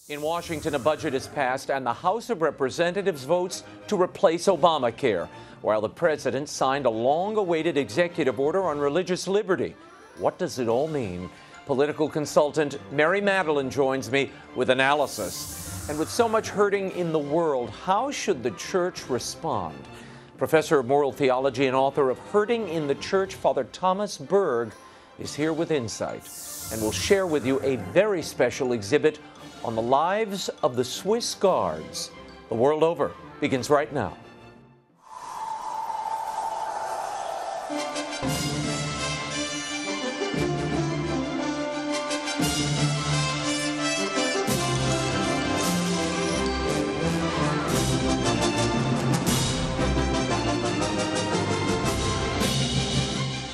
In Washington, a budget is passed and the House of Representatives votes to replace Obamacare, while the president signed a long-awaited executive order on religious liberty. What does it all mean? Political consultant Mary Madeline joins me with analysis. And with so much hurting in the world, how should the church respond? Professor of Moral Theology and author of Hurting in the Church, Father Thomas Berg, is here with insight and will share with you a very special exhibit on the lives of the Swiss Guards. The World Over begins right now.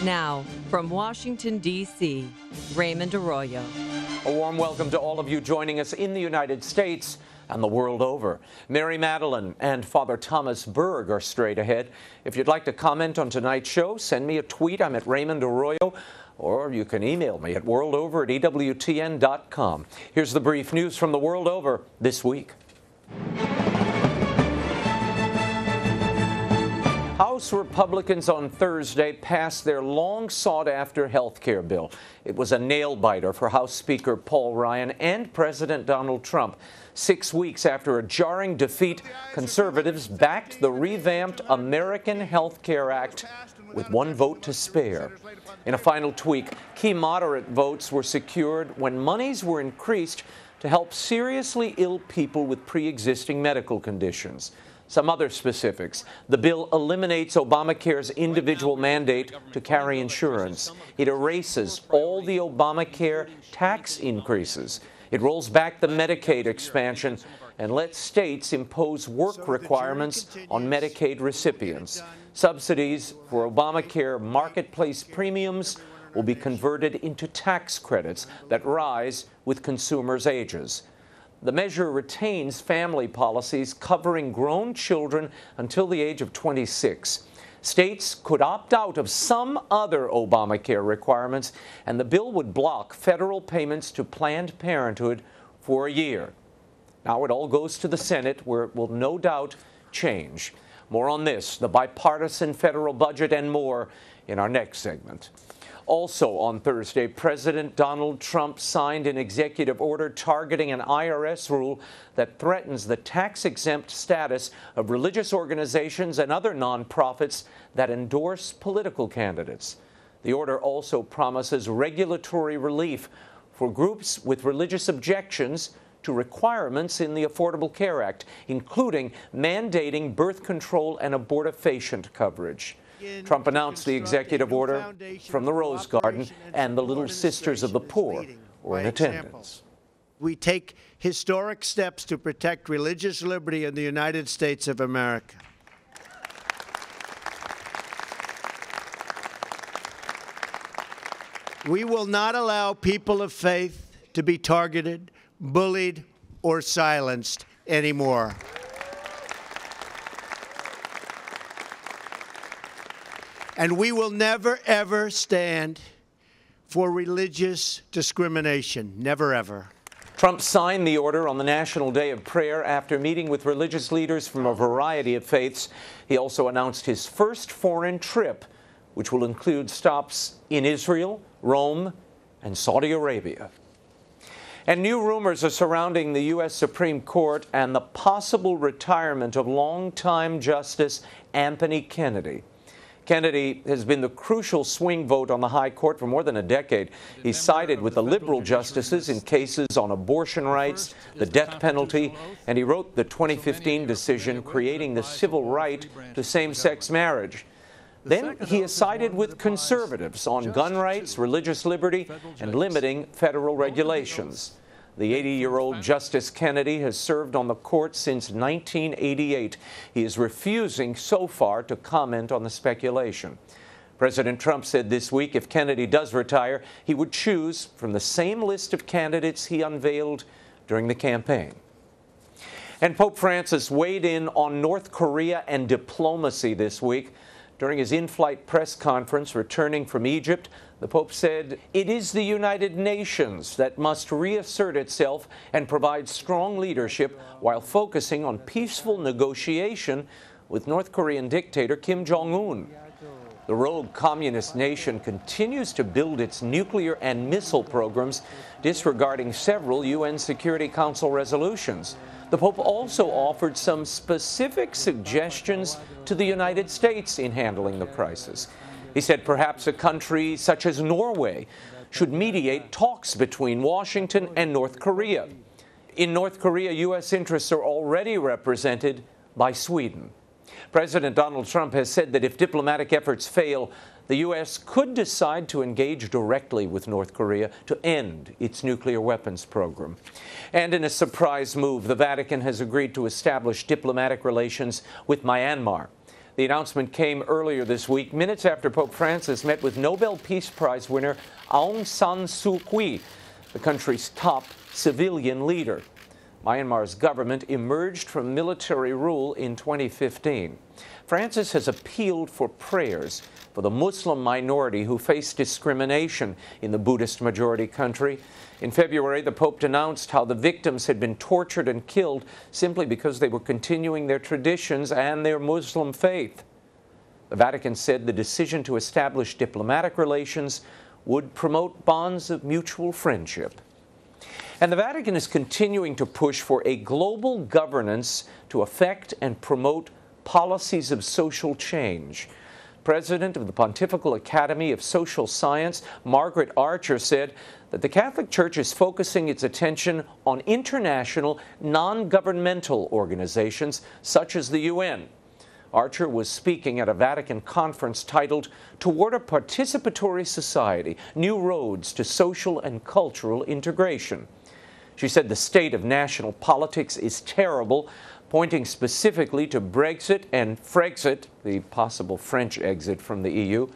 Now, from Washington, D.C., Raymond Arroyo. A warm welcome to all of you joining us in the United States and the world over. Mary Madeline and Father Thomas Berg are straight ahead. If you'd like to comment on tonight's show, send me a tweet. I'm at Raymond Arroyo, or you can email me at worldover@ewtn.com. Here's the brief news from the world over this week. House Republicans on Thursday passed their long-sought-after health care bill. It was a nail-biter for House Speaker Paul Ryan and President Donald Trump. 6 weeks after a jarring defeat, conservatives backed the revamped American Health Care Act with one vote to spare. In a final tweak, key moderate votes were secured when monies were increased to help seriously ill people with pre-existing medical conditions. Some other specifics. The bill eliminates Obamacare's individual mandate to carry insurance. It erases all the Obamacare tax increases. It rolls back the Medicaid expansion and lets states impose work requirements on Medicaid recipients. Subsidies for Obamacare marketplace premiums will be converted into tax credits that rise with consumers' ages. The measure retains family policies covering grown children until the age of 26. States could opt out of some other Obamacare requirements, and the bill would block federal payments to Planned Parenthood for a year. Now it all goes to the Senate, where it will no doubt change. More on this, the bipartisan federal budget, and more in our next segment. Also on Thursday, President Donald Trump signed an executive order targeting an IRS rule that threatens the tax-exempt status of religious organizations and other nonprofits that endorse political candidates. The order also promises regulatory relief for groups with religious objections to requirements in the Affordable Care Act, including mandating birth control and abortifacient coverage. Trump announced the executive order from the Rose Garden, and the Little Sisters of the Poor were in attendance. We take historic steps to protect religious liberty in the United States of America. We will not allow people of faith to be targeted, bullied, or silenced anymore. And we will never, ever stand for religious discrimination. Never, ever. Trump signed the order on the National Day of Prayer after meeting with religious leaders from a variety of faiths. He also announced his first foreign trip, which will include stops in Israel, Rome, and Saudi Arabia. And new rumors are surrounding the U.S. Supreme Court and the possible retirement of longtime Justice Anthony Kennedy. Kennedy has been the crucial swing vote on the high court for more than a decade. He sided with the liberal justices in cases on abortion rights, the death penalty, and he wrote the 2015 decision creating the civil right to same-sex marriage. Then he has sided with conservatives on gun rights, religious liberty, and limiting federal regulations. The 80-year-old Justice Kennedy has served on the court since 1988. He is refusing so far to comment on the speculation. President Trump said this week if Kennedy does retire, he would choose from the same list of candidates he unveiled during the campaign. And Pope Francis weighed in on North Korea and diplomacy this week. During his in-flight press conference returning from Egypt, the Pope said, "It is the United Nations that must reassert itself and provide strong leadership while focusing on peaceful negotiation with North Korean dictator Kim Jong-un." The rogue communist nation continues to build its nuclear and missile programs, disregarding several UN Security Council resolutions. The Pope also offered some specific suggestions to the United States in handling the crisis. He said perhaps a country such as Norway should mediate talks between Washington and North Korea. In North Korea, U.S. interests are already represented by Sweden. President Donald Trump has said that if diplomatic efforts fail, the U.S. could decide to engage directly with North Korea to end its nuclear weapons program. And in a surprise move, the Vatican has agreed to establish diplomatic relations with Myanmar. The announcement came earlier this week, minutes after Pope Francis met with Nobel Peace Prize winner Aung San Suu Kyi, the country's top civilian leader. Myanmar's government emerged from military rule in 2015. Francis has appealed for prayers for the Muslim minority who face discrimination in the Buddhist-majority country. In February, the Pope denounced how the victims had been tortured and killed simply because they were continuing their traditions and their Muslim faith. The Vatican said the decision to establish diplomatic relations would promote bonds of mutual friendship. And the Vatican is continuing to push for a global governance to affect and promote policies of social change. President of the Pontifical Academy of Social Science, Margaret Archer, said that the Catholic Church is focusing its attention on international, non-governmental organizations such as the UN. Archer was speaking at a Vatican conference titled "Toward a Participatory Society, New Roads to Social and Cultural Integration." She said the state of national politics is terrible, pointing specifically to Brexit and Frexit, the possible French exit from the EU.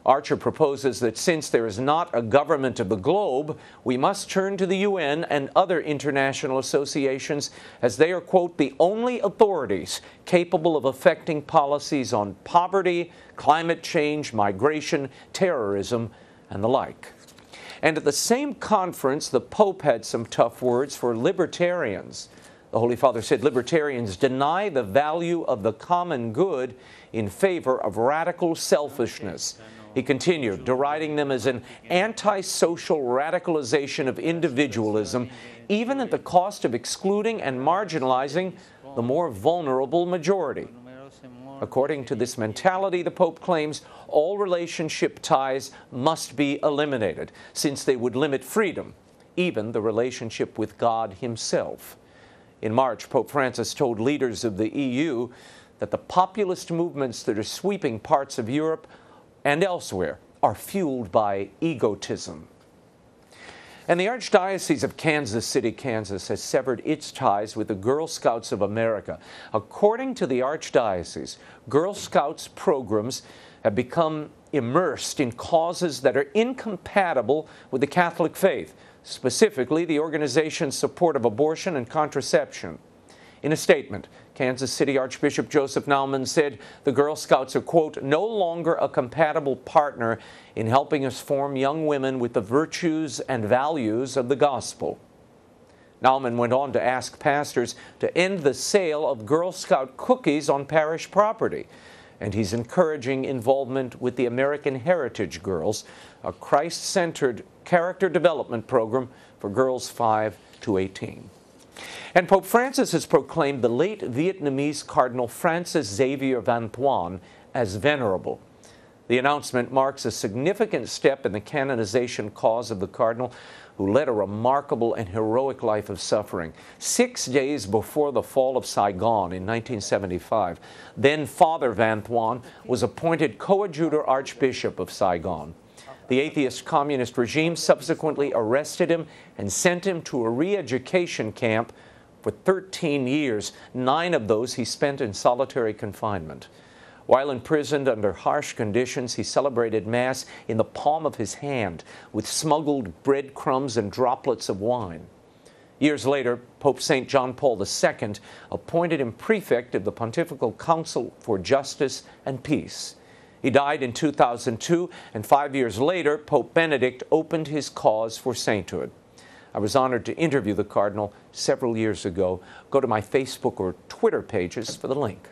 Archer proposes that since there is not a government of the globe, we must turn to the UN and other international associations as they are, quote, the only authorities capable of affecting policies on poverty, climate change, migration, terrorism, and the like. And at the same conference, the Pope had some tough words for libertarians. The Holy Father said libertarians deny the value of the common good in favor of radical selfishness. He continued, deriding them as an anti-social radicalization of individualism, even at the cost of excluding and marginalizing the more vulnerable majority. According to this mentality, the Pope claims all relationship ties must be eliminated, since they would limit freedom, even the relationship with God Himself. In March, Pope Francis told leaders of the EU that the populist movements that are sweeping parts of Europe and elsewhere are fueled by egotism. And the Archdiocese of Kansas City, Kansas, has severed its ties with the Girl Scouts of America. According to the Archdiocese, Girl Scouts programs have become immersed in causes that are incompatible with the Catholic faith, specifically the organization's support of abortion and contraception. In a statement, Kansas City Archbishop Joseph Naumann said the Girl Scouts are, quote, no longer a compatible partner in helping us form young women with the virtues and values of the gospel. Naumann went on to ask pastors to end the sale of Girl Scout cookies on parish property, and he's encouraging involvement with the American Heritage Girls, a Christ-centered character development program for girls 5 to 18. And Pope Francis has proclaimed the late Vietnamese Cardinal Francis Xavier Van Thuan as venerable. The announcement marks a significant step in the canonization cause of the Cardinal, who led a remarkable and heroic life of suffering. 6 days before the fall of Saigon in 1975, then Father Van Thuan was appointed coadjutor Archbishop of Saigon. The atheist communist regime subsequently arrested him and sent him to a re-education camp for 13 years. 9 of those he spent in solitary confinement. While imprisoned under harsh conditions, he celebrated Mass in the palm of his hand with smuggled breadcrumbs and droplets of wine. Years later, Pope St. John Paul II appointed him prefect of the Pontifical Council for Justice and Peace. He died in 2002, and 5 years later, Pope Benedict opened his cause for sainthood. I was honored to interview the Cardinal several years ago. Go to my Facebook or Twitter pages for the link.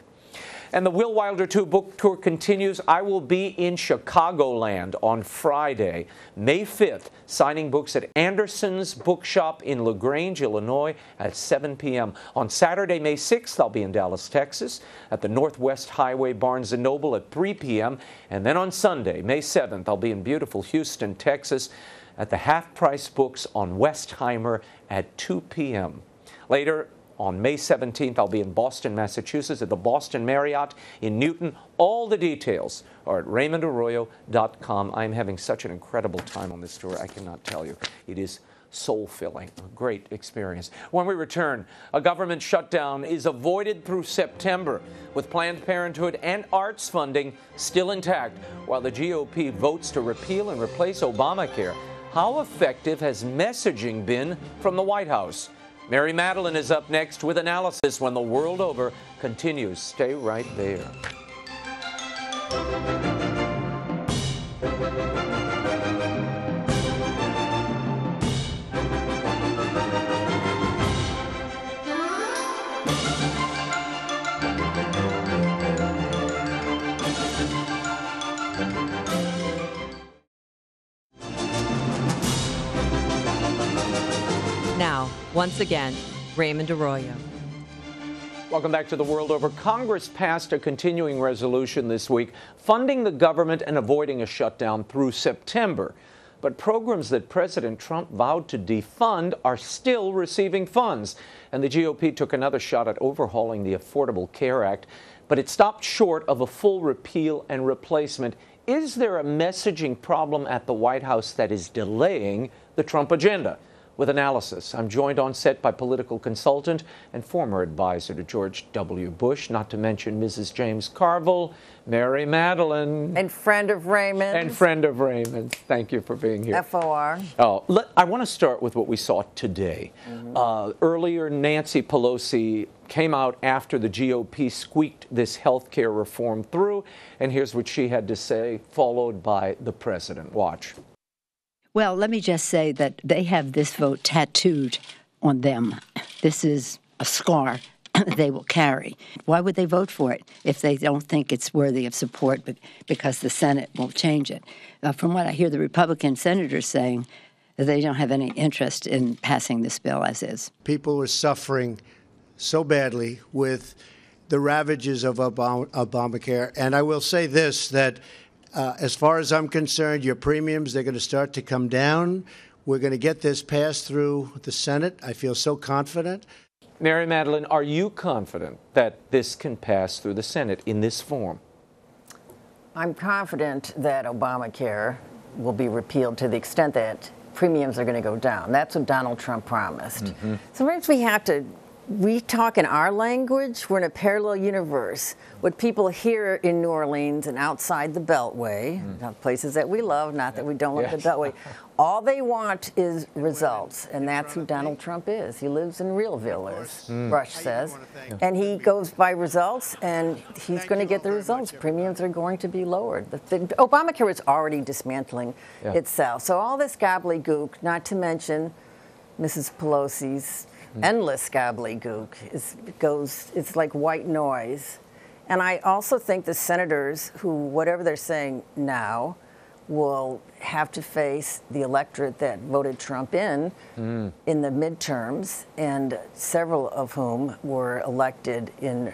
And the Will Wilder 2 book tour continues. I will be in Chicagoland on Friday, May 5th, signing books at Anderson's Bookshop in LaGrange, Illinois at 7 p.m. On Saturday, May 6th, I'll be in Dallas, Texas at the Northwest Highway Barnes & Noble at 3 p.m. And then on Sunday, May 7th, I'll be in beautiful Houston, Texas at the Half Price Books on Westheimer at 2 p.m. Later, on May 17th, I'll be in Boston, Massachusetts at the Boston Marriott in Newton. All the details are at RaymondArroyo.com. I'm having such an incredible time on this tour, I cannot tell you. It is soul-filling, a great experience. When we return, a government shutdown is avoided through September, with Planned Parenthood and arts funding still intact, while the GOP votes to repeal and replace Obamacare. How effective has messaging been from the White House? Mary Madeline is up next with analysis when the world over continues. Stay right there. Now, once again, Raymond Arroyo. Welcome back to the world over. Congress passed a continuing resolution this week funding the government and avoiding a shutdown through September. But programs that President Trump vowed to defund are still receiving funds. And the GOP took another shot at overhauling the Affordable Care Act, but it stopped short of a full repeal and replacement. Is there a messaging problem at the White House that is delaying the Trump agenda? With analysis, I'm joined on set by political consultant and former advisor to George W. Bush, not to mention Mrs. James Carville, Mary Madeline. And friend of Raymond. And friend of Raymond. Thank you for being here. FOR. I want to start with what we saw today. Earlier, Nancy Pelosi came out after the GOP squeaked this health care reform through, and here's what she had to say, followed by the president. Watch. Well, let me just say that they have this vote tattooed on them. This is a scar they will carry. Why would they vote for it if they don't think it's worthy of support because the Senate won't change it? From what I hear the Republican senators saying, they don't have any interest in passing this bill as is. People were suffering so badly with the ravages of Obamacare. And I will say this, that as far as I'm concerned, your premiums, they're going to start to come down. We're going to get this passed through the Senate. I feel so confident. Mary Madeline, are you confident that this can pass through the Senate in this form? I'm confident that Obamacare will be repealed to the extent that premiums are going to go down. That's what Donald Trump promised. Sometimes we talk in our language. We're in a parallel universe. What people here in New Orleans and outside the Beltway, places that we love, not that we don't love the Beltway, all they want is results, and that's who Donald Trump is. He lives in Realville, as Rush says, and he goes by results, and he's going to get the results. Premiums are going to be lowered. Obamacare is already dismantling itself. So all this gobbledygook, not to mention Mrs. Pelosi's endless gobbledygook, it's like white noise. And I also think the senators who, whatever they're saying now, will have to face the electorate that voted Trump in the midterms, and several of whom were elected in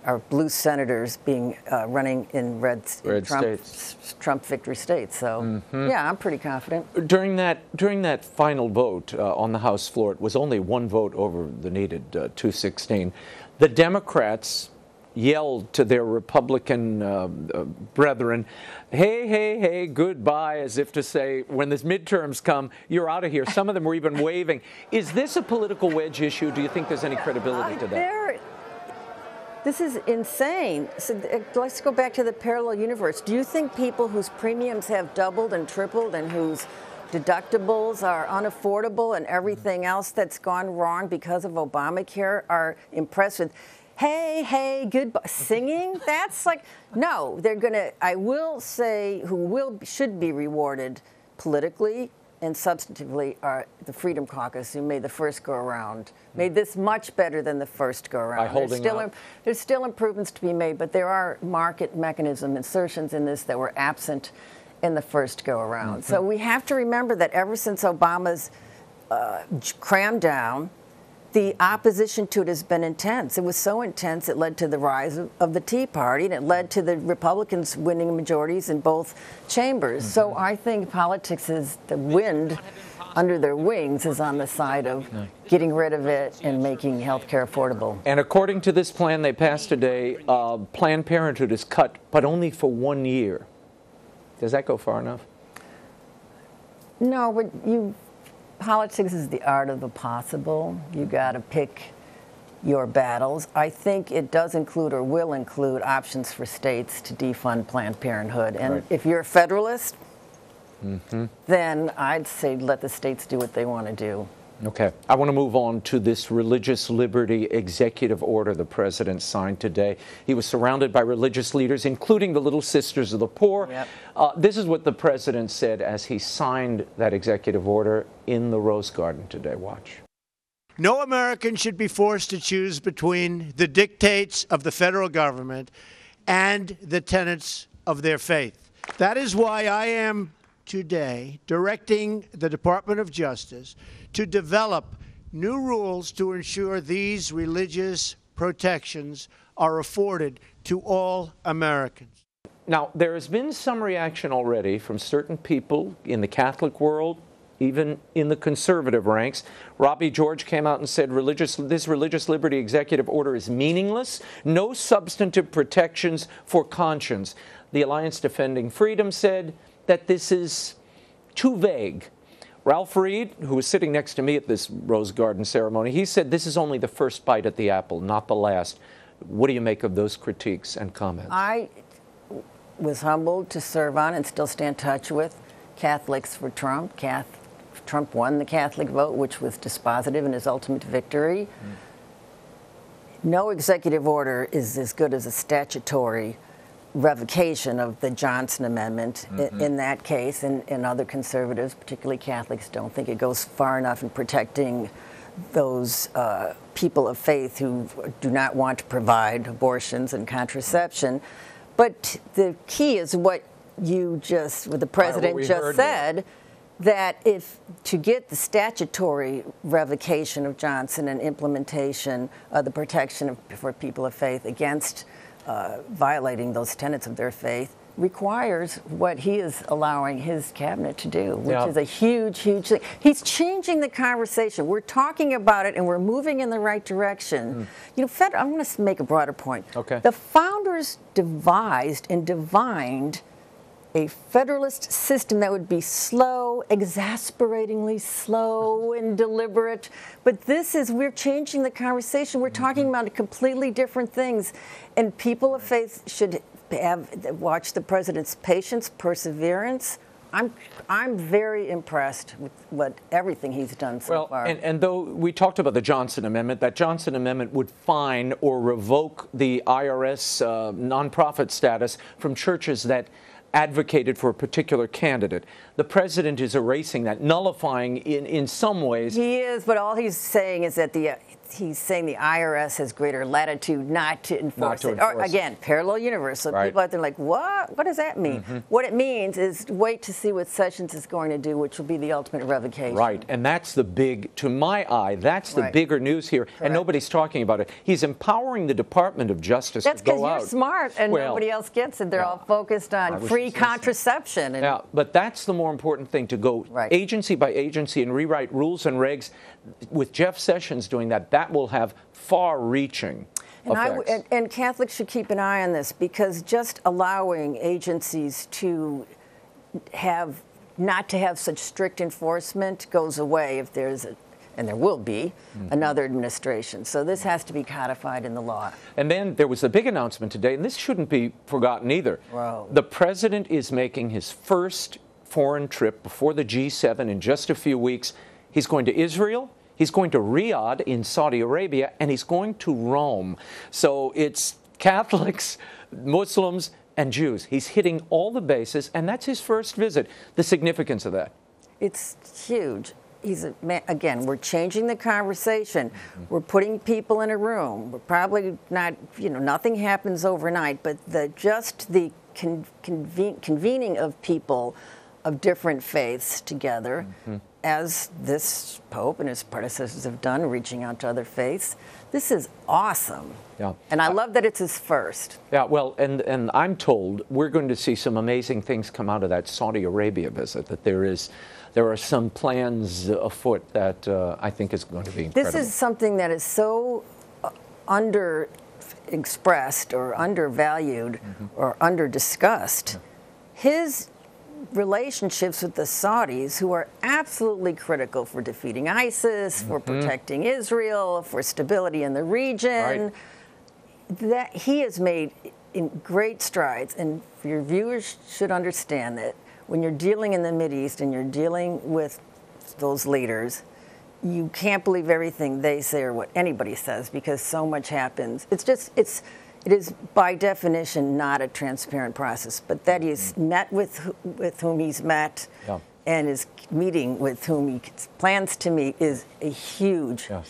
our blue senators being running in red Trump victory states. So, yeah, I'm pretty confident. During that final vote on the House floor, it was only one vote over the needed 216. The Democrats yelled to their Republican brethren, hey, hey, hey, goodbye, as if to say, when the midterms come, you're out of here. Some of them were even waving. Is this a political wedge issue? Do you think there's any credibility to that? This is insane. So let's go back to the parallel universe. Do you think people whose premiums have doubled and tripled and whose deductibles are unaffordable and everything else that's gone wrong because of Obamacare are impressed with hey, hey, goodbye, singing? That's like, no, they're going to, I will say, should be rewarded politically and substantively are the Freedom Caucus, who made the first go-around, made this much better than the first go-around. There's still improvements to be made, but there are market mechanism insertions in this that were absent in the first go-around. So we have to remember that ever since Obama's crammed down, the opposition to it has been intense. It was so intense it led to the rise of the Tea Party, and it led to the Republicans winning majorities in both chambers. So I think politics is the wind under their wings is on the side of getting rid of it and making health care affordable. And according to this plan they passed today, Planned Parenthood is cut, but only for 1 year. Does that go far enough? No, but politics is the art of the possible. You got to pick your battles. I think it does include or will include options for states to defund Planned Parenthood. And if you're a Federalist, then I'd say let the states do what they want to do. Okay. I want to move on to this religious liberty executive order the president signed today. He was surrounded by religious leaders, including the Little Sisters of the Poor. Yep. This is what the president said as he signed that executive order in the Rose Garden today. Watch. No American should be forced to choose between the dictates of the federal government and the tenets of their faith. That is why I am today directing the Department of Justice to develop new rules to ensure these religious protections are afforded to all Americans. Now, there has been some reaction already from certain people in the Catholic world, even in the conservative ranks. Robbie George came out and said this religious liberty executive order is meaningless, no substantive protections for conscience. The Alliance Defending Freedom said that this is too vague. Ralph Reed, who was sitting next to me at this Rose Garden ceremony, he said this is only the first bite at the apple, not the last. What do you make of those critiques and comments? I was humbled to serve on and still stay in touch with Catholics for Trump. Trump won the Catholic vote, which was dispositive in his ultimate victory. No executive order is as good as a statutory revocation of the Johnson Amendment in that case, and other conservatives, particularly Catholics, don't think it goes far enough in protecting those people of faith who do not want to provide abortions and contraception. But the key is what the president just said, that if to get the statutory revocation of Johnson and implementation of the protection for people of faith against violating those tenets of their faith requires what he is allowing his cabinet to do, which is a huge, huge thing. He's changing the conversation. We're talking about it and we're moving in the right direction. You know, I'm going to make a broader point. Okay. The founders devised and divined a federalist system that would be slow, exasperatingly slow and deliberate. But we're changing the conversation. We're talking about completely different things. And people of faith should watch the president's patience, perseverance. I'm very impressed with everything he's done so far. And though we talked about the Johnson Amendment, that Johnson Amendment would fine or revoke the IRS nonprofit status from churches that advocated for a particular candidate. The president is erasing that, nullifying in some ways. He is, but all he's saying is that he's saying the IRS has greater latitude not to enforce it. Or, again, parallel universe. So people out there are like, what? What does that mean? What it means is wait to see what Sessions is going to do, which will be the ultimate revocation. Right, and that's the big, to my eye, that's the bigger news here, and nobody's talking about it. He's empowering the Department of Justice to go out. That's because you're smart and nobody else gets it. They're all focused on free contraception. Yeah, but that's the more important thing, to go agency by agency and rewrite rules and regs. With Jeff Sessions doing that, that will have far-reaching effects. And Catholics should keep an eye on this, because just allowing agencies to not to have such strict enforcement goes away if there's and there will be another administration. So this has to be codified in the law. And then there was a big announcement today, and this shouldn't be forgotten either. Wow. The president is making his first foreign trip before the G7 in just a few weeks. He's going to Israel. He's going to Riyadh in Saudi Arabia, and he's going to Rome. So it's Catholics, Muslims, and Jews. He's hitting all the bases, and that's his first visit. The significance of that. It's huge. Again, we're changing the conversation. We're putting people in a room. We're probably not, nothing happens overnight, but just the convening of people of different faiths together, as this Pope and his predecessors have done, reaching out to other faiths. This is awesome. Yeah. And I love that it's his first. Yeah, well, and I'm told we're going to see some amazing things come out of that Saudi Arabia visit, that there are some plans afoot that I think is going to be incredible. This is something that is so under-expressed or undervalued or under-discussed. His relationships with the Saudis, who are absolutely critical for defeating ISIS, for protecting Israel, for stability in the region, that he has made in great strides. And your viewers should understand that when you're dealing in the Mideast and you're dealing with those leaders, you can't believe everything they say or what anybody says, because so much happens. It is by definition not a transparent process, but that he's met with whom he's met and is meeting with whom he plans to meet is a huge big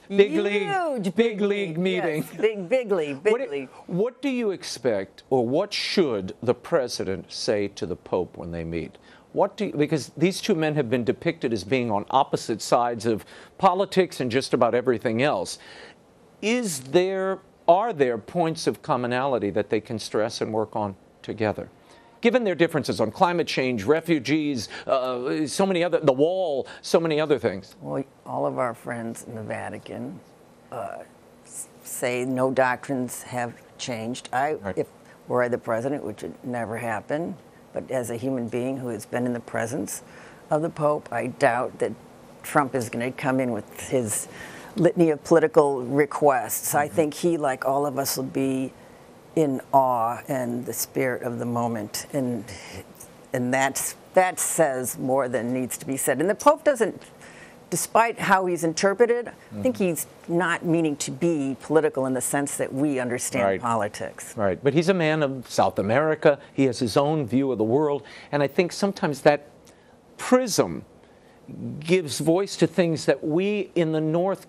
league meeting. Yes, big league. What do you expect, or what should the president say to the Pope when they meet? Because these two men have been depicted as being on opposite sides of politics and just about everything else. Are there points of commonality that they can stress and work on together? Given their differences on climate change, refugees, so many other, the wall, so many other things. Well, all of our friends in the Vatican say no doctrines have changed. If were I the president, which would never happen, but as a human being who has been in the presence of the Pope, I doubt that Trump is going to come in with his litany of political requests. I think he, like all of us, will be in awe and the spirit of the moment, and that says more than needs to be said. And the Pope doesn't, despite how he's interpreted, I think he's not meaning to be political in the sense that we understand politics. Right, but he's a man of South America. He has his own view of the world, and I think sometimes that prism gives voice to things that we in the North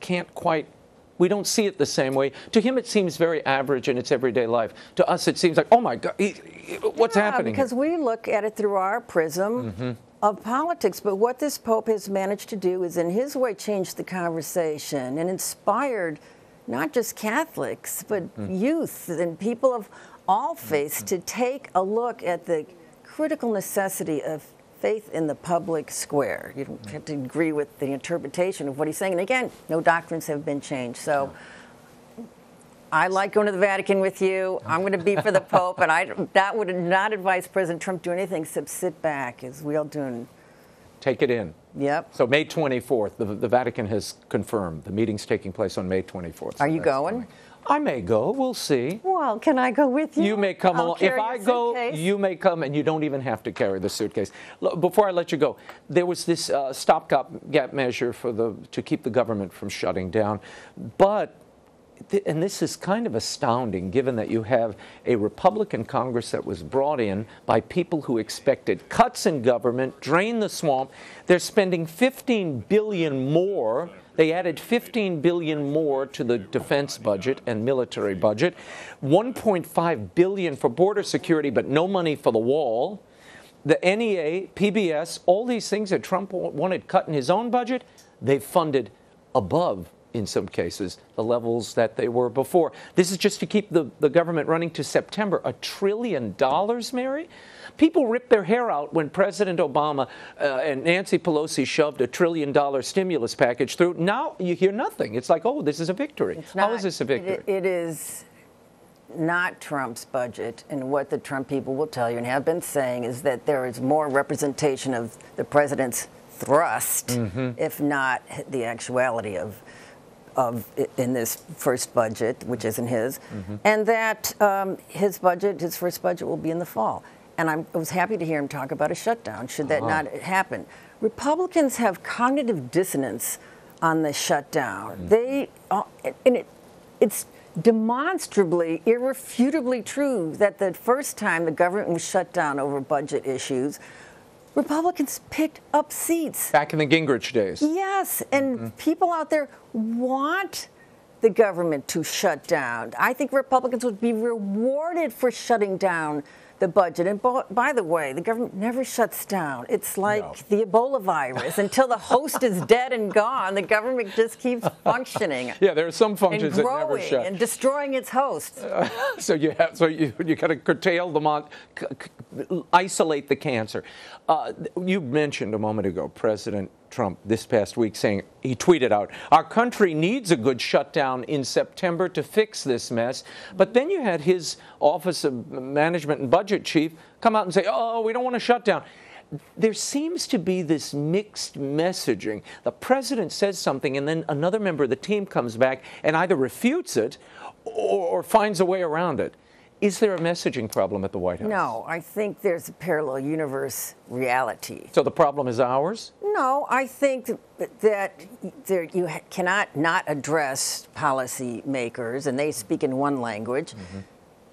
we don't see it the same way. To him, it seems very average in its everyday life. To us, it seems like, oh my God, what's happening? Because we look at it through our prism of politics. But what this Pope has managed to do is, in his way, change the conversation and inspired not just Catholics, but youth and people of all faiths to take a look at the critical necessity of faith in the public square. You don't have to agree with the interpretation of what he's saying. And again, no doctrines have been changed. So I like going to the Vatican with you. I'm going to be for the Pope, and that would not advise President Trump do anything except sit back, as we all do. Take it in. Yep. So May 24th, the Vatican has confirmed the meeting's taking place on May 24th. Are you going? I may go. We'll see. Well, can I go with you? You may come along. If I go, you may come, and you don't even have to carry the suitcase. Before I let you go, there was this stopgap measure to keep the government from shutting down. But, and this is kind of astounding, given that you have a Republican Congress that was brought in by people who expected cuts in government, drain the swamp. They're spending $15 billion more. They added $15 billion more to the defense budget and military budget, $1.5 billion for border security, but no money for the wall. The NEA, PBS, all these things that Trump wanted cut in his own budget, they've funded above, in some cases, the levels that they were before. This is just to keep the government running to September. $1 trillion, Mary? People ripped their hair out when President Obama and Nancy Pelosi shoved $1 trillion stimulus package through. Now you hear nothing. It's like, oh, this is a victory. How is this a victory? It is not Trump's budget. And what the Trump people will tell you and have been saying is that there is more representation of the president's thrust, if not the actuality of in this first budget, which isn't his, and that his first budget will be in the fall. And I was happy to hear him talk about a shutdown, should that not happen. Republicans have cognitive dissonance on the shutdown. It's demonstrably, irrefutably true that the first time the government was shut down over budget issues, Republicans picked up seats. Back in the Gingrich days. Yes, and people out there want the government to shut down. I think Republicans would be rewarded for shutting down the budget. And by the way, the government never shuts down. It's like the Ebola virus. Until the host is dead and gone, the government just keeps functioning. Yeah, there are some functions and that never shut. And destroying its hosts. So you got to curtail them, isolate the cancer. You mentioned a moment ago President Trump this past week saying, he tweeted out, "Our country needs a good shutdown in September to fix this mess." But then you had his Office of Management and Budget chief come out and say, "Oh, we don't want to shut down." There seems to be this mixed messaging. The president says something and then another member of the team comes back and either refutes it or finds a way around it. Is there a messaging problem at the White House? No, I think there's a parallel universe reality. So the problem is ours? No, I think that you cannot not address policy makers, and they speak in one language.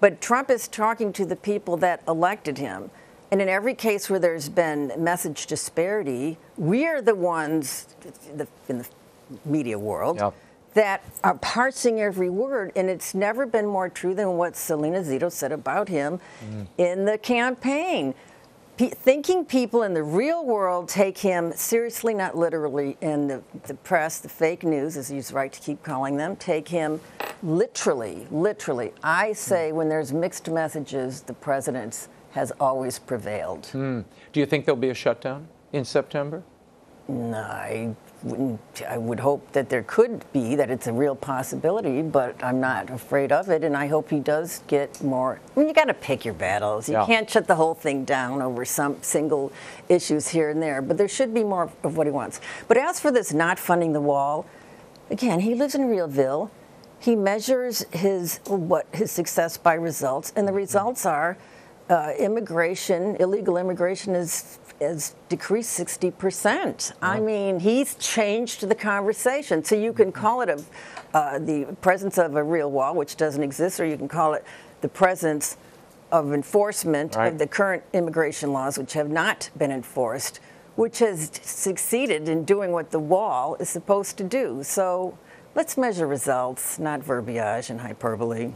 But Trump is talking to the people that elected him. And in every case where there's been message disparity, we're the ones in the media world that are parsing every word. And it's never been more true than what Selena Zito said about him in the campaign. Thinking people in the real world take him seriously, not literally, in the press, the fake news, as he's right to keep calling them, take him literally, literally. I say when there's mixed messages, the president's has always prevailed. Do you think there'll be a shutdown in September? No, I wouldn't. I would hope that there could be, that it's a real possibility, but I'm not afraid of it, and I hope he does get more. I mean, you got to pick your battles. You can't shut the whole thing down over some single issues here and there, but there should be more of what he wants. But as for this not funding the wall, again, he lives in Realville. He measures his success by results, and the results are illegal immigration has decreased 60%. I mean, he's changed the conversation. So you can call it the presence of a real wall, which doesn't exist, or you can call it the presence of enforcement of the current immigration laws, which have not been enforced, which has succeeded in doing what the wall is supposed to do. So let's measure results, not verbiage and hyperbole.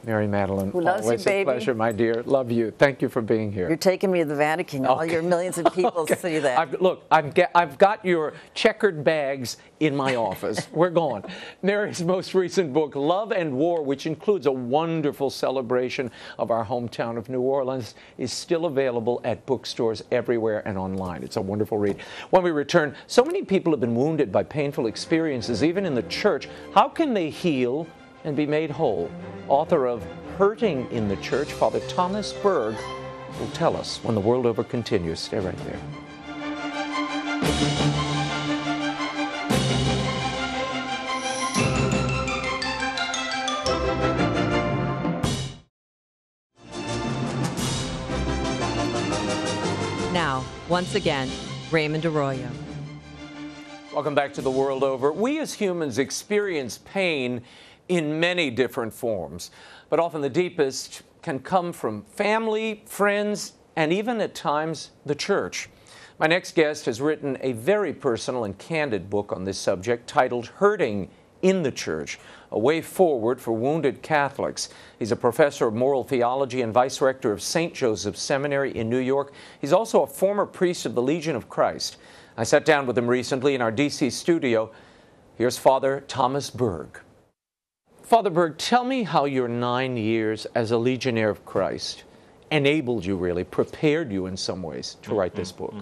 Mary Madeline, who loves always you, baby. A pleasure, my dear. Love you. Thank you for being here. You're taking me to the Vatican. All your millions of people see that. I've got your checkered bags in my office. We're going. Mary's most recent book, Love and War, which includes a wonderful celebration of our hometown of New Orleans, is still available at bookstores everywhere and online. It's a wonderful read. When we return, so many people have been wounded by painful experiences, even in the church. How can they heal and be made whole? Author of Hurting in the Church, Father Thomas Berg, will tell us when The World Over continues. Stay right there. Now, once again, Raymond Arroyo. Welcome back to The World Over. We as humans experience pain in many different forms, but often the deepest can come from family, friends, and even at times the church. My next guest has written a very personal and candid book on this subject titled Hurting in the Church, A Way Forward for Wounded Catholics. He's a professor of moral theology and vice rector of St. Joseph's Seminary in New York. He's also a former priest of the Legion of Christ. I sat down with him recently in our D.C. studio. Here's Father Thomas Berg. Father Berg, tell me how your 9 years as a Legionnaire of Christ enabled you, really, prepared you in some ways to write this book.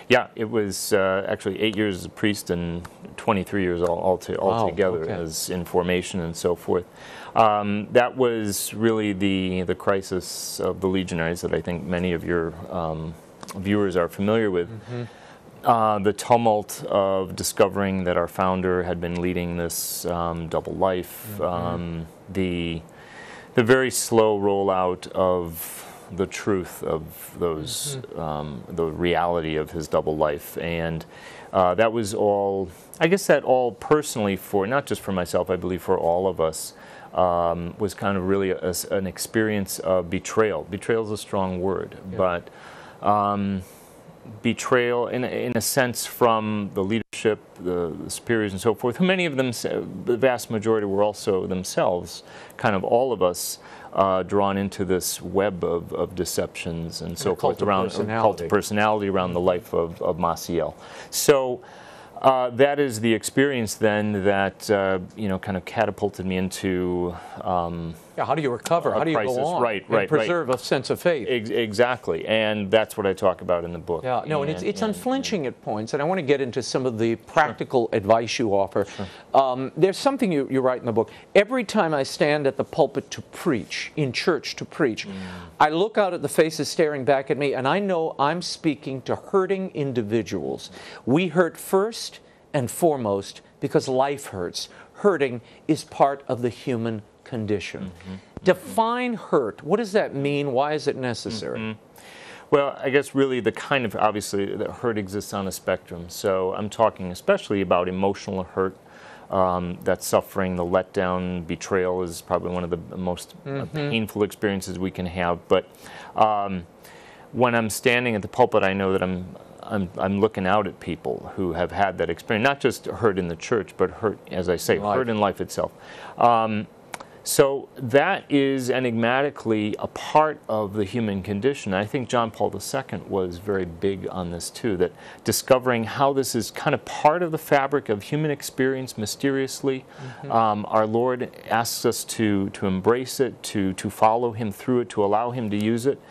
Yeah, it was actually 8 years as a priest and 23 years altogether as in formation and so forth. That was really the crisis of the Legionaries that I think many of your viewers are familiar with. The tumult of discovering that our founder had been leading this double life, the very slow rollout of the truth of those, the reality of his double life. And that was all, I guess that all personally for, not just for myself, I believe for all of us, was kind of really an experience of betrayal. Betrayal is a strong word, but betrayal in a sense from the leadership, the superiors and so forth, who many of them, the vast majority were also themselves, kind of all of us, drawn into this web of deceptions and so forth around cult of personality around the life of Maciel. So that is the experience then that kind of catapulted me into how do you recover? How do you crisis. go on and preserve a sense of faith? Exactly, and that's what I talk about in the book. Yeah, no, and it's unflinching at points, and I want to get into some of the practical advice you offer. Sure. There's something you write in the book. Every time I stand at the pulpit to preach, in church to preach, I look out at the faces staring back at me, and I know I'm speaking to hurting individuals. We hurt first and foremost because life hurts. Hurting is part of the human condition. Define hurt. What does that mean? Why is it necessary? Well, I guess really the kind of, obviously, that hurt exists on a spectrum. So I'm talking especially about emotional hurt, that suffering, the letdown, betrayal is probably one of the most painful experiences we can have. But when I'm standing at the pulpit, I know that I'm looking out at people who have had that experience, not just hurt in the church, but hurt, as I say, hurt in life itself. So that is enigmatically a part of the human condition. I think John Paul II was very big on this too, that discovering how this is kind of part of the fabric of human experience mysteriously. Our Lord asks us to embrace it, to follow Him through it, to allow Him to use it.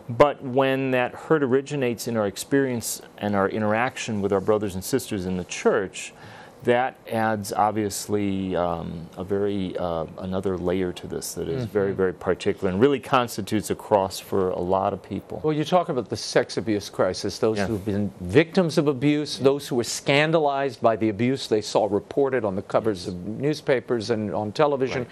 But when that hurt originates in our experience and our interaction with our brothers and sisters in the church, that adds obviously another layer to this that is very, very particular and really constitutes a cross for a lot of people. Well, you talk about the sex abuse crisis, those who've been victims of abuse, those who were scandalized by the abuse they saw reported on the covers of newspapers and on television.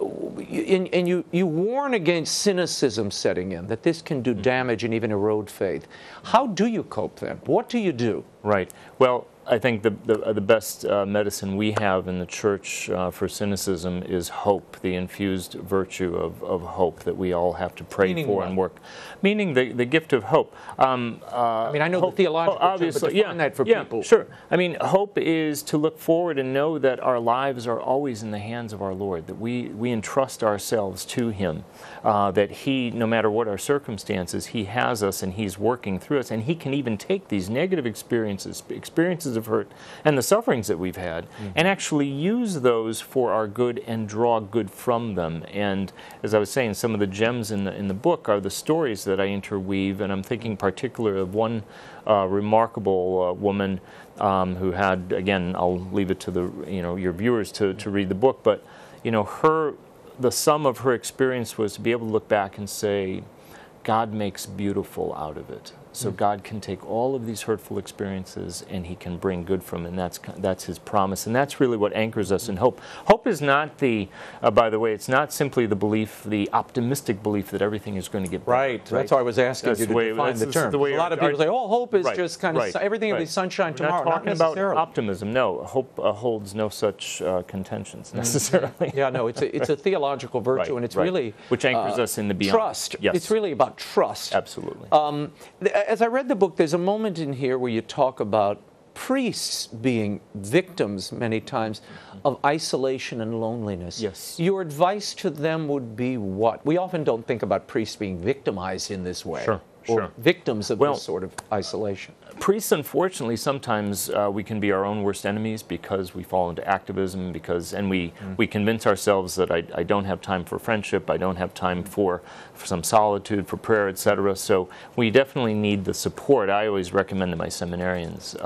And you warn against cynicism setting in, that this can do damage and even erode faith. How do you cope then? What do you do? Right. Well, I think the best medicine we have in the church for cynicism is hope, the infused virtue of hope that we all have to pray for and work. Meaning the gift of hope. I mean, I know hope, the theological obviously, term, but define that for people. Sure. I mean, hope is to look forward and know that our lives are always in the hands of our Lord, that we entrust ourselves to Him, that He, no matter what our circumstances, He has us and He's working through us, and He can even take these negative experiences of hurt and the sufferings that we've had and actually use those for our good and draw good from them. And as I was saying, some of the gems in the book are the stories that I interweave, and I'm thinking particularly of one remarkable woman who had, again, I'll leave it to your viewers to read the book, but the sum of her experience was to be able to look back and say, God makes beautiful out of it. So God can take all of these hurtful experiences and He can bring good from it, and that's His promise. And that's really what anchors us in hope. Hope is not by the way, it's not simply the belief, the optimistic belief that everything is going to get better. Right. That's why I was asking you to define the term. A lot of people say, hope is just kind of, everything will be sunshine tomorrow. We're not talking about optimism. No, hope holds no such contentions necessarily. Yeah, no, it's a theological virtue, and it's really... Which anchors us in the beyond. Trust. Yes. It's really about trust. Absolutely. As I read the book, there's a moment in here where you talk about priests being victims many times of isolation and loneliness. Yes. Your advice to them would be what? We often don't think about priests being victimized in this way. Or victims of this sort of isolation. Priests, unfortunately, sometimes we can be our own worst enemies because we fall into activism, and we convince ourselves that I don't have time for friendship, I don't have time for some solitude, for prayer, etc. So we definitely need the support. I always recommend to my seminarians,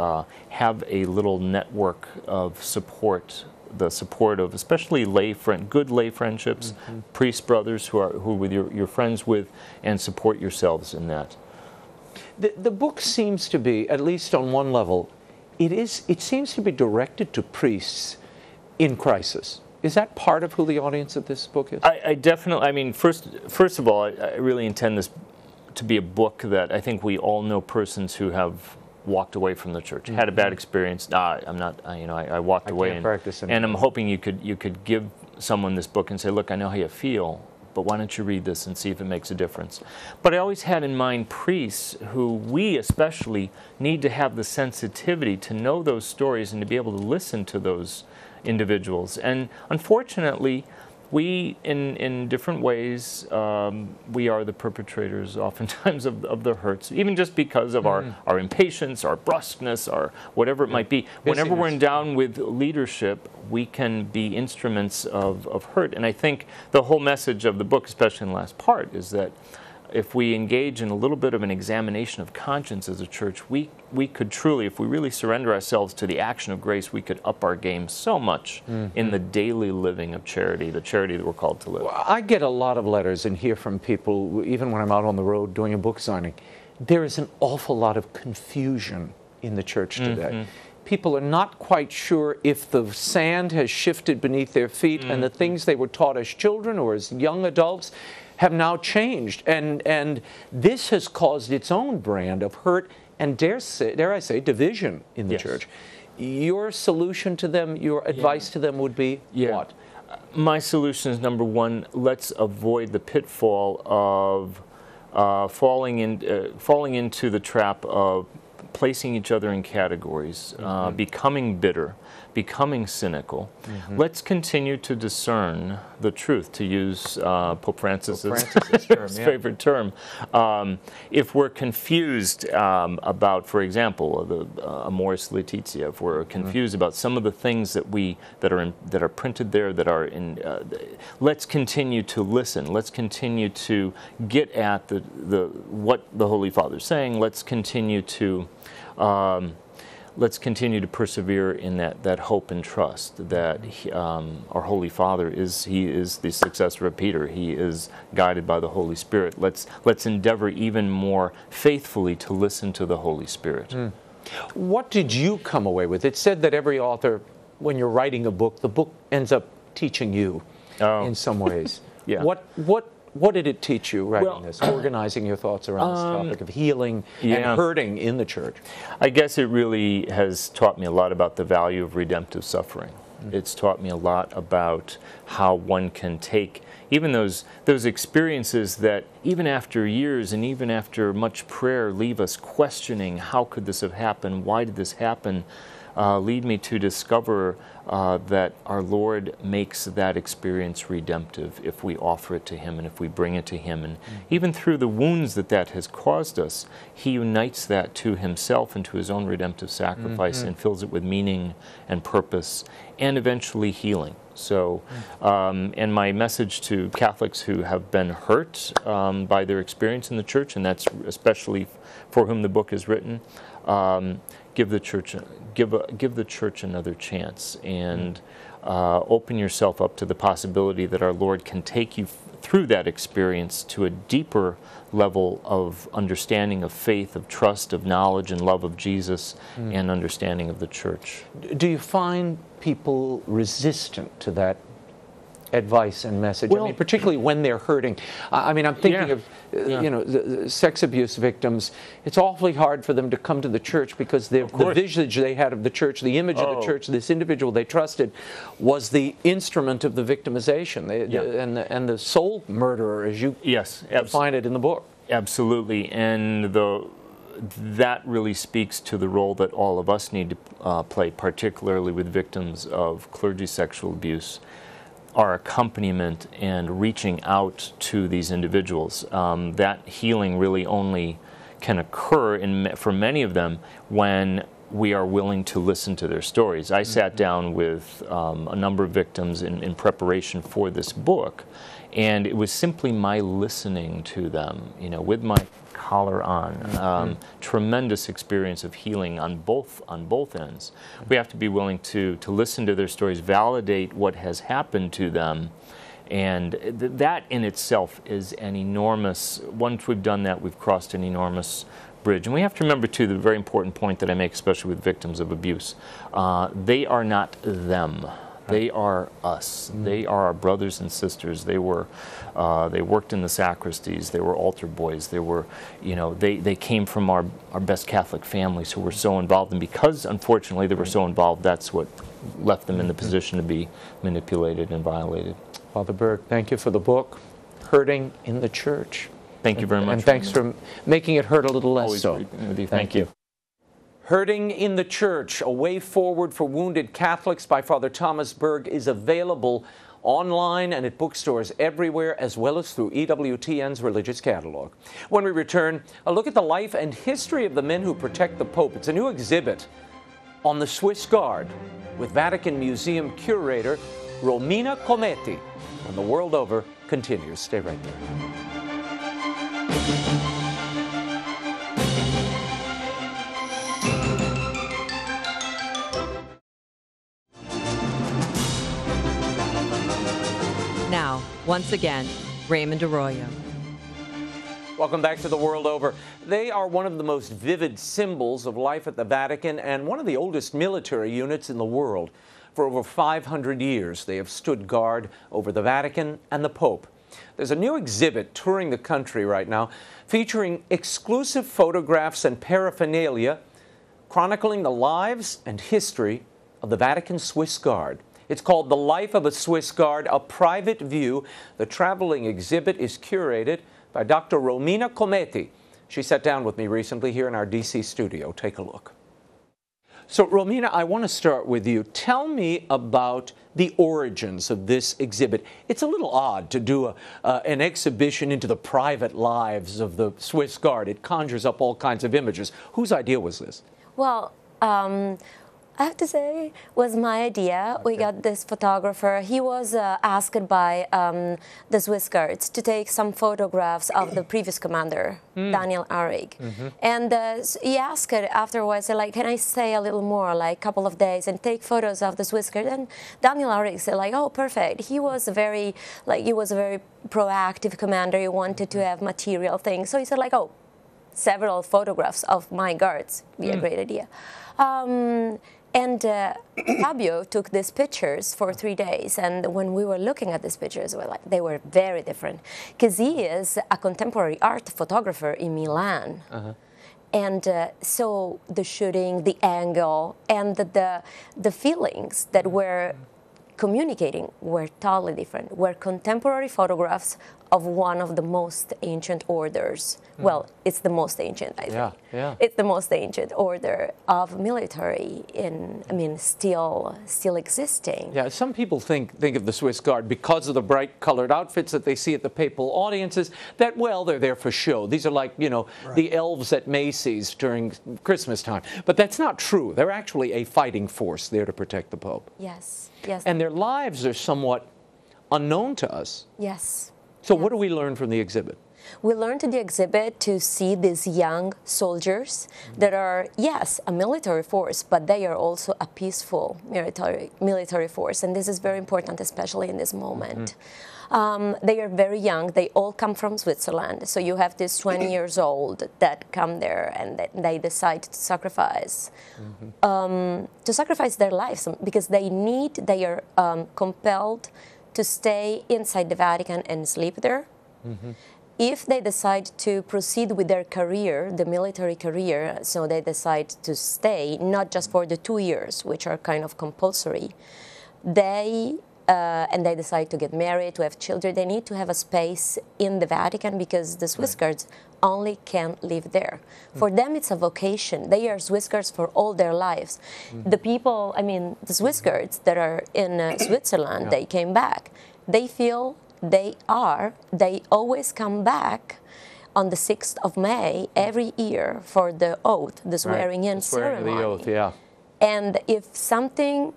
have a little network of support, the support of especially good lay friendships, priest brothers who you're friends with, and support yourselves in that. The book seems to be, at least on one level, it seems to be directed to priests in crisis. Is that part of who the audience of this book is? I definitely, I mean, first of all, I really intend this to be a book that I think we all know persons who have walked away from the church, had a bad experience. I walked away, and I'm hoping you could give someone this book and say, look, I know how you feel, but why don't you read this and see if it makes a difference? But I always had in mind priests who we especially need to have the sensitivity to know those stories and to be able to listen to those individuals. And unfortunately, we, in different ways, we are the perpetrators oftentimes of the hurts, even just because of our impatience, our brusqueness, our whatever it might be. Whenever we're down with leadership, we can be instruments of hurt. And I think the whole message of the book, especially in the last part, is that if we engage in a little bit of an examination of conscience as a church, we could truly, if we really surrender ourselves to the action of grace, we could up our game so much in the daily living of charity, the charity that we're called to live. Well, I get a lot of letters and hear from people, even when I'm out on the road doing a book signing. There is an awful lot of confusion in the church today. People are not quite sure if the sand has shifted beneath their feet and the things they were taught as children or as young adults have now changed, and this has caused its own brand of hurt and dare I say division in the church. Your solution to them, your advice to them would be what? My solution is, number one, let's avoid the pitfall of falling into the trap of placing each other in categories, becoming bitter, becoming cynical. Let's continue to discern the truth, to use Pope Francis's term, favorite term. If we're confused about, for example, the Amoris Laetitia, if we're confused about some of the things that are printed there, that are in, let's continue to listen. Let's continue to get at what the Holy Father's saying. Let's continue to persevere in that hope and trust that our Holy Father is the successor of Peter. He is guided by the Holy Spirit. Let's endeavor even more faithfully to listen to the Holy Spirit. What did you come away with? It said that every author, when you're writing a book, the book ends up teaching you in some ways. What did it teach you writing this, organizing your thoughts around this topic of healing and hurting in the church? I guess it really has taught me a lot about the value of redemptive suffering. It's taught me a lot about how one can take even those experiences that even after years and even after much prayer leave us questioning, how could this have happened? Why did this happen? Lead me to discover that our Lord makes that experience redemptive if we offer it to Him and if we bring it to Him. And even through the wounds that has caused us, He unites that to Himself and to His own redemptive sacrifice and fills it with meaning and purpose and eventually healing. So, and my message to Catholics who have been hurt by their experience in the church, and that's especially for whom the book is written, give the church another chance, and open yourself up to the possibility that our Lord can take you through that experience to a deeper level of understanding of faith, of trust, of knowledge and love of Jesus, and understanding of the church. Do you find people resistant to that advice and message? Well, I mean, particularly when they're hurting. I mean, I'm thinking of, the sex abuse victims. It's awfully hard for them to come to the church because the visage they had of the church, the image of the church, this individual they trusted, was the instrument of the victimization and the soul murderer, as you define it in the book. Absolutely, and that really speaks to the role that all of us need to play, particularly with victims of clergy sexual abuse. Our accompaniment and reaching out to these individuals. That healing really only can occur for many of them when we are willing to listen to their stories. I sat down with a number of victims in preparation for this book, and it was simply my listening to them, with my collar on. Tremendous experience of healing on both ends. We have to be willing to listen to their stories, validate what has happened to them, and that in itself is an enormous, once we've done that, we've crossed an enormous bridge. And we have to remember, too, the very important point that I make, especially with victims of abuse. They are not them. They are us. They are our brothers and sisters. They worked in the sacristies. They were altar boys. They were, they came from our best Catholic families who were so involved. And because, unfortunately, they were so involved, that's what left them in the position to be manipulated and violated. Father Berg, thank you for the book, Hurting in the Church. Thank you very much. And thanks for making it hurt a little less. Always so. With you. Thank you. Hurting in the Church, A Way Forward for Wounded Catholics by Father Thomas Berg is available online and at bookstores everywhere, as well as through EWTN's Religious Catalog. When we return, a look at the life and history of the men who protect the Pope. It's a new exhibit on the Swiss Guard with Vatican Museum curator Romina Cometti. And the World Over continues. Stay right there. Now, once again, Raymond Arroyo. Welcome back to The World Over. They are one of the most vivid symbols of life at the Vatican and one of the oldest military units in the world. For over 500 years, they have stood guard over the Vatican and the Pope. There's a new exhibit touring the country right now featuring exclusive photographs and paraphernalia chronicling the lives and history of the Vatican Swiss Guard. It's called The Life of a Swiss Guard, a private view. The traveling exhibit is curated by Dr. Romina Cometti. She sat down with me recently here in our D.C. studio. Take a look. So, Romina, I want to start with you. Tell me about the origins of this exhibit. It's a little odd to do an exhibition into the private lives of the Swiss Guard. It conjures up all kinds of images. Whose idea was this? Well, I have to say, it was my idea. Okay. We got this photographer. He was asked by the Swiss Guards to take some photographs of the previous commander, Daniel Arroyo. And he asked afterwards, like, can I stay a little more, like a couple of days, and take photos of the Swiss Guard? And Daniel Arroyo said, like, oh, perfect. He was a very proactive commander. He wanted to have material things. So he said, like, oh, several photographs of my guards would be a great idea. And Fabio took these pictures for 3 days, and when we were looking at these pictures, they were very different, because he is a contemporary art photographer in Milan. And so the shooting, the angle, and the feelings that were communicating were totally different. Were contemporary photographs of one of the most ancient orders. Well, it's the most ancient, I think. Yeah. It's the most ancient order of military still existing. Yeah, some people think of the Swiss Guard because of the bright colored outfits that they see at the papal audiences, that, well, they're there for show. These are like, the elves at Macy's during Christmas time. But that's not true. They're actually a fighting force there to protect the Pope. Yes. And their lives are somewhat unknown to us. Yes. So what do we learn from the exhibit? We learned in the exhibit to see these young soldiers that are, yes, a military force, but they are also a peaceful military force. And this is very important, especially in this moment. They are very young. They all come from Switzerland. So you have these 20 years old that come there and they decide to sacrifice their lives because they are compelled to stay inside the Vatican and sleep there. If they decide to proceed with their career, the military career, so they decide to stay, not just for the 2 years, which are kind of compulsory, and they decide to get married, to have children, they need to have a space in the Vatican because the Swiss Guards only can live there. For them, it's a vocation. They are Swiss Guards for all their lives. The people, the Swiss Guards that are in Switzerland, they came back. They feel they always come back on the 6th of May every year for the oath, the swearing-in ceremony. The oath, yeah. And if something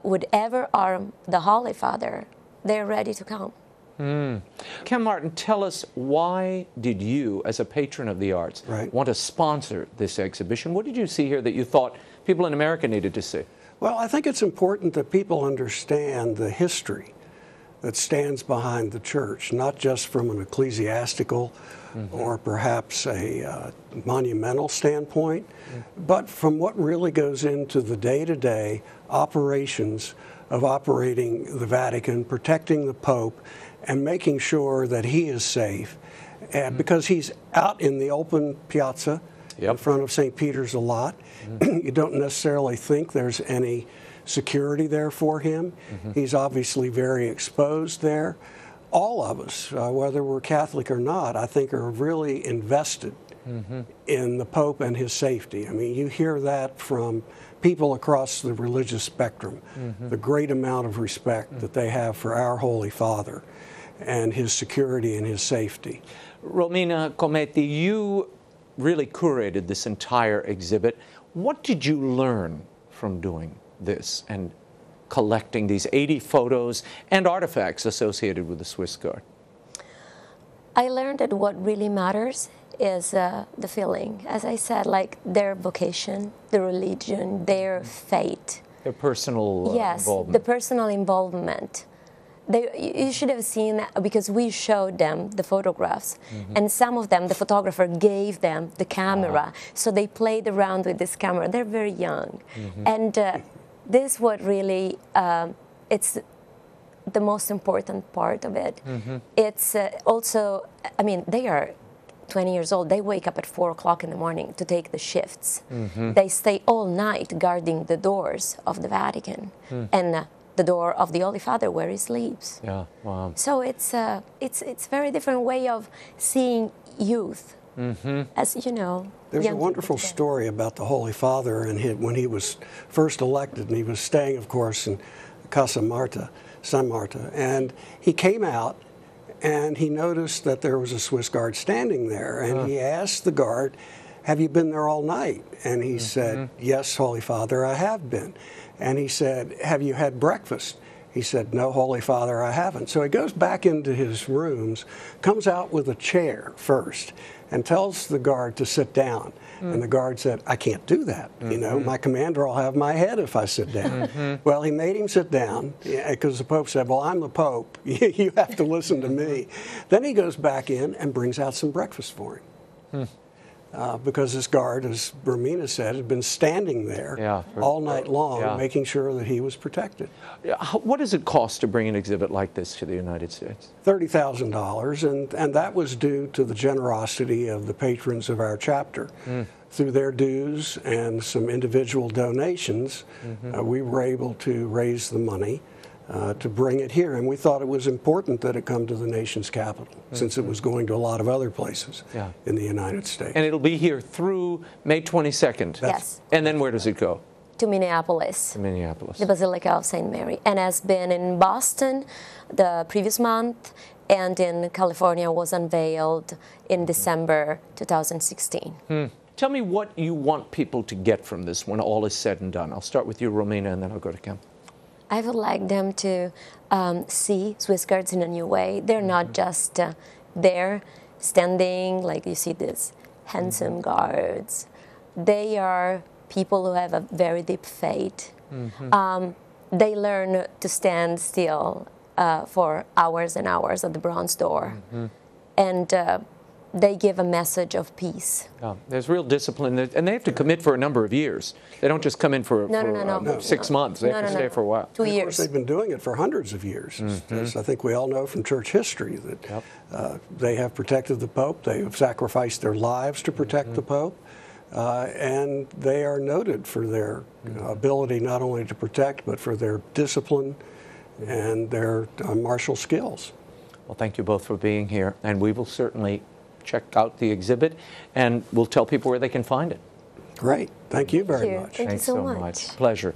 would ever harm the Holy Father, they're ready to come. Ken Martin, tell us, why did you, as a patron of the arts, want to sponsor this exhibition? What did you see here that you thought people in America needed to see? Well, I think it's important that people understand the history that stands behind the church, not just from an ecclesiastical or perhaps a monumental standpoint, but from what really goes into the day-to-day operations of operating the Vatican, protecting the Pope, and making sure that he is safe. Because he's out in the open piazza in front of St. Peter's a lot. You don't necessarily think there's any security there for him. He's obviously very exposed there. All of us, whether we're Catholic or not, I think are really invested in the Pope and his safety. I mean, you hear that from people across the religious spectrum, the great amount of respect that they have for our Holy Father and his security and his safety. Romina Cometti, you really curated this entire exhibit. What did you learn from doing this and collecting these 80 photos and artifacts associated with the Swiss Guard? I learned that what really matters is the feeling. As I said, like their vocation, the religion, their faith. Their personal involvement. The personal involvement. You should have seen that, because we showed them the photographs, and some of them, the photographer gave them the camera, so they played around with this camera. They're very young, and this what really, it's the most important part of it. It's also, I mean, they are 20 years old. They wake up at 4 o'clock in the morning to take the shifts. They stay all night guarding the doors of the Vatican, and the door of the Holy Father where he sleeps. Yeah, wow. So it's a very different way of seeing youth. As you know, there's a wonderful story about the Holy Father and when he was first elected, and he was staying, of course, in Casa Marta, San Marta, and he came out and he noticed that there was a Swiss guard standing there, and he asked the guard, "Have you been there all night?" And he said, "Yes, Holy Father, I have been." And he said, "Have you had breakfast?" He said, "No, Holy Father, I haven't." So he goes back into his rooms, comes out with a chair first, and tells the guard to sit down. And the guard said, "I can't do that. You know, my commander will have my head if I sit down." Well, he made him sit down, because the Pope said, "Well, I'm the Pope. You have to listen to me." Then he goes back in and brings out some breakfast for him. Because this guard, as Romina said, had been standing there all night long, making sure that he was protected. What does it cost to bring an exhibit like this to the United States? $30,000, and that was due to the generosity of the patrons of our chapter. Through their dues and some individual donations, we were able to raise the money to bring it here. And we thought it was important that it come to the nation's capital, since it was going to a lot of other places in the United States. And it'll be here through May 22nd? Yes. And then where does it go? To Minneapolis. To Minneapolis. The Basilica of St. Mary. And has been in Boston the previous month, and in California was unveiled in December 2016. Tell me what you want people to get from this when all is said and done. I'll start with you, Romina, and then I'll go to Kim. I would like them to see Swiss Guards in a new way. They're not just there standing, like you see these handsome guards. They are people who have a very deep faith. They learn to stand still for hours and hours at the bronze door. And they give a message of peace. There's real discipline, and they have to commit for a number of years. They don't just come in for 6 months. They have to stay for a while. 2 years. Of course, they've been doing it for hundreds of years. As I think we all know from church history that they have protected the Pope. They have sacrificed their lives to protect the Pope. And they are noted for their ability not only to protect, but for their discipline and their martial skills. Well, thank you both for being here, and we will certainly check out the exhibit, and we'll tell people where they can find it. Great. Thank you very much. Thank Thanks you so much. Pleasure.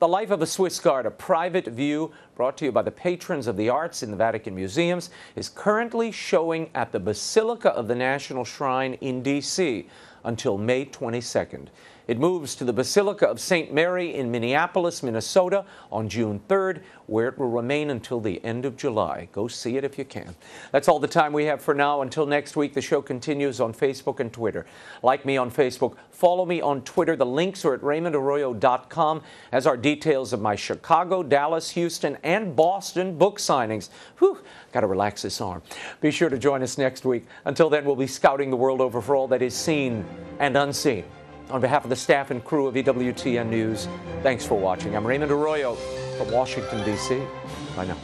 The Life of a Swiss Guard, a private view brought to you by the patrons of the arts in the Vatican Museums, is currently showing at the Basilica of the National Shrine in D.C. until May 22nd. It moves to the Basilica of St. Mary in Minneapolis, Minnesota on June 3rd, where it will remain until the end of July. Go see it if you can. That's all the time we have for now. Until next week, the show continues on Facebook and Twitter. Like me on Facebook, follow me on Twitter. The links are at RaymondArroyo.com, as are details of my Chicago, Dallas, Houston, and Boston book signings. Whew, got to relax this arm. Be sure to join us next week. Until then, we'll be scouting the world over for all that is seen and unseen. On behalf of the staff and crew of EWTN News, thanks for watching. I'm Raymond Arroyo from Washington, D.C. Bye now.